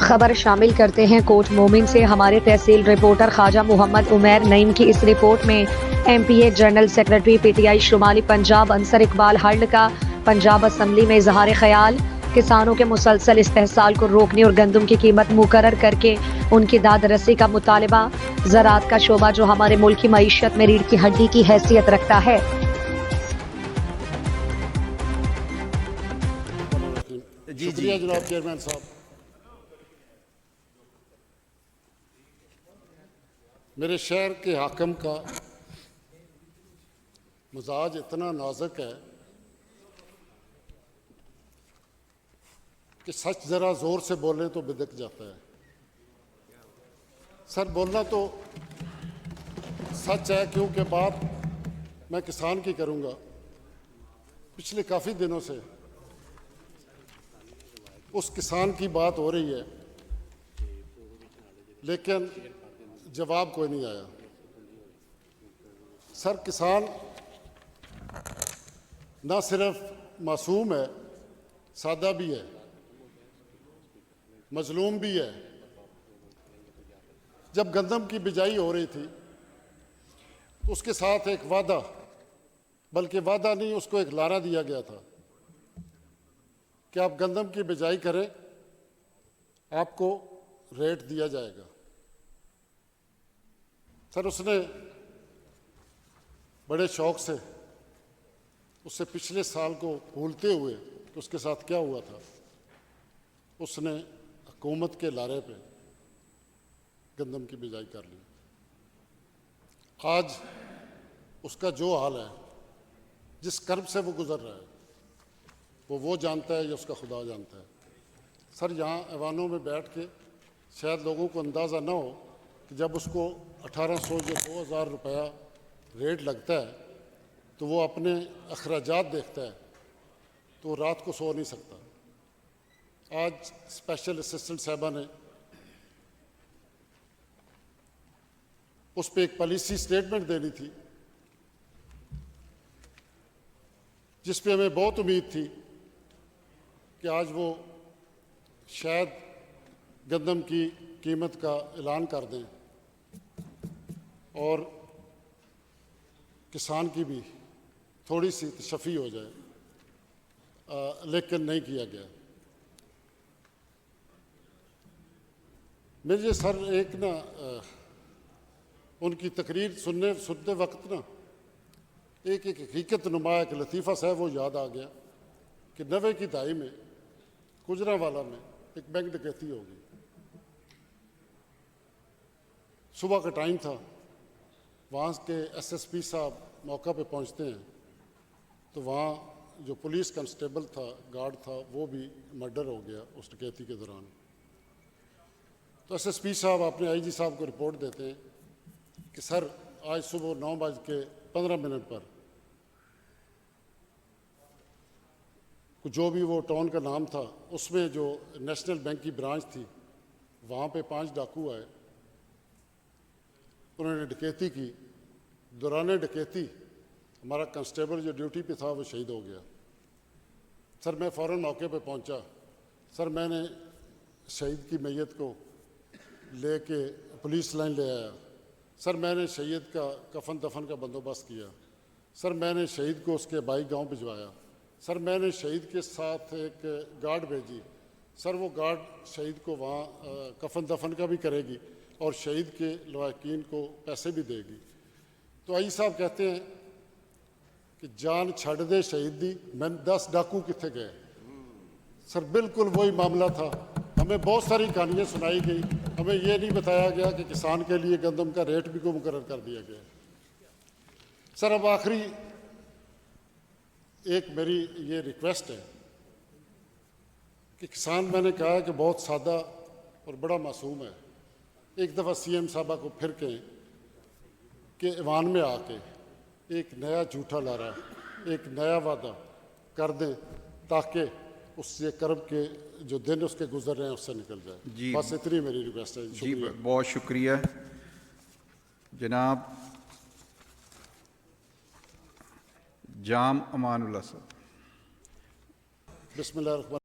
खबर शामिल करते हैं कोट मोमिन से। हमारे तहसील रिपोर्टर ख्वाजा मोहम्मद उमैर नईम की इस रिपोर्ट में MPA जनरल सेक्रेटरी PTI शुमाली पंजाब अंसर इकबाल हल्ड का पंजाब असम्बली में इजहार ख्याल। किसानों के मुसलसल इस्तेहसाल को रोकने और गंदम की कीमत मुकर्रर करके उनकी दाद रसी का मुतालबा। ज़राअत का शोबा जो हमारे मुल्क की मईशत में रीढ़ की हड्डी की हैसियत रखता है। शुक्रिया जनाब चेयरमैन साहब। मेरे शहर के हाकिम का मिजाज इतना नाजुक है कि सच जरा जोर से बोले तो बिदक जाता है। सर बोलना तो सच है, क्योंकि बात मैं किसान की करूंगा। पिछले काफ़ी दिनों से उस किसान की बात हो रही है, लेकिन जवाब कोई नहीं आया। सर किसान ना सिर्फ मासूम है, सादा भी है, मजलूम भी है। जब गंदम की बिजाई हो रही थी तो उसके साथ एक वादा, बल्कि वादा नहीं, उसको एक लारा दिया गया था कि आप गंदम की बिजाई करें, आपको रेट दिया जाएगा। सर उसने बड़े शौक से उससे पिछले साल को भूलते हुए कि उसके साथ क्या हुआ था, उसने हुकूमत के लारे पे गंदम की बिजाई कर ली। आज उसका जो हाल है, जिस कर्ब से वो गुजर रहा है, वो जानता है या उसका खुदा जानता है। सर यहाँ ऐवानों में बैठ के शायद लोगों को अंदाज़ा ना हो कि जब उसको 1800 या 2000 रुपया रेट लगता है तो वो अपने अखराजात देखता है तो वो रात को सो नहीं सकता। आज स्पेशल असिस्टेंट साहबा ने उस पर एक पॉलिसी स्टेटमेंट देनी थी, जिस पे हमें बहुत उम्मीद थी कि आज वो शायद गंदम की कीमत का ऐलान कर दें और किसान की भी थोड़ी सी तशफ़ी हो जाए, लेकिन नहीं किया गया। मुझे सर एक ना उनकी तकरीर सुनते वक्त ना एक हकीकत नुमा एक लतीफ़ा साहब वो याद आ गया कि 90 की दहाई में गुजरांवाला में एक बैंक डकैती होगी। सुबह का टाइम था, वहाँ के SSP साहब मौका पे पहुँचते हैं तो वहाँ जो पुलिस कांस्टेबल था, गार्ड था, वो भी मर्डर हो गया उस डकैती के दौरान। तो SSP साहब अपने IG साहब को रिपोर्ट देते हैं कि सर आज सुबह 9:15 पर जो भी वो टाउन का नाम था, उसमें जो नेशनल बैंक की ब्रांच थी, वहाँ पे 5 डाकू आए। उन्होंने डकैती की। दौरान डकैती हमारा कांस्टेबल जो ड्यूटी पे था वो शहीद हो गया। सर मैं फ़ौरन मौके पे पहुंचा। सर मैंने शहीद की मैयत को लेके पुलिस लाइन ले आया। सर मैंने शहीद का कफन दफन का बंदोबस्त किया। सर मैंने शहीद को उसके भाई गांव भिजवाया। सर मैंने शहीद के साथ एक गार्ड भेजी। सर वो गार्ड शहीद को वहाँ कफन दफन का भी करेगी और शहीद के लवाकिन को पैसे भी देगी। तो आई साहब कहते हैं कि जान छड़ दे शहीद दी, मैं 10 डाकू कितने गए। सर बिल्कुल वही मामला था। हमें बहुत सारी कहानियाँ सुनाई गई, हमें ये नहीं बताया गया कि किसान के लिए गंदम का रेट भी को मुकर्रर कर दिया गया। सर अब आखिरी एक मेरी ये रिक्वेस्ट है कि किसान, मैंने कहा कि बहुत सादा और बड़ा मासूम है। एक दफ़ा CM साहबा को फिर कहें कि ईवान में आके एक नया झूठा लारा, एक नया वादा कर दें ताकि उससे कर्ब के जो दिन उसके गुजर रहे हैं उससे निकल जाए। बस इतनी मेरी रिक्वेस्ट है। जी बहुत शुक्रिया जनाब। जाम अमानुल्लाह साहब। बिस्मिल्लाह।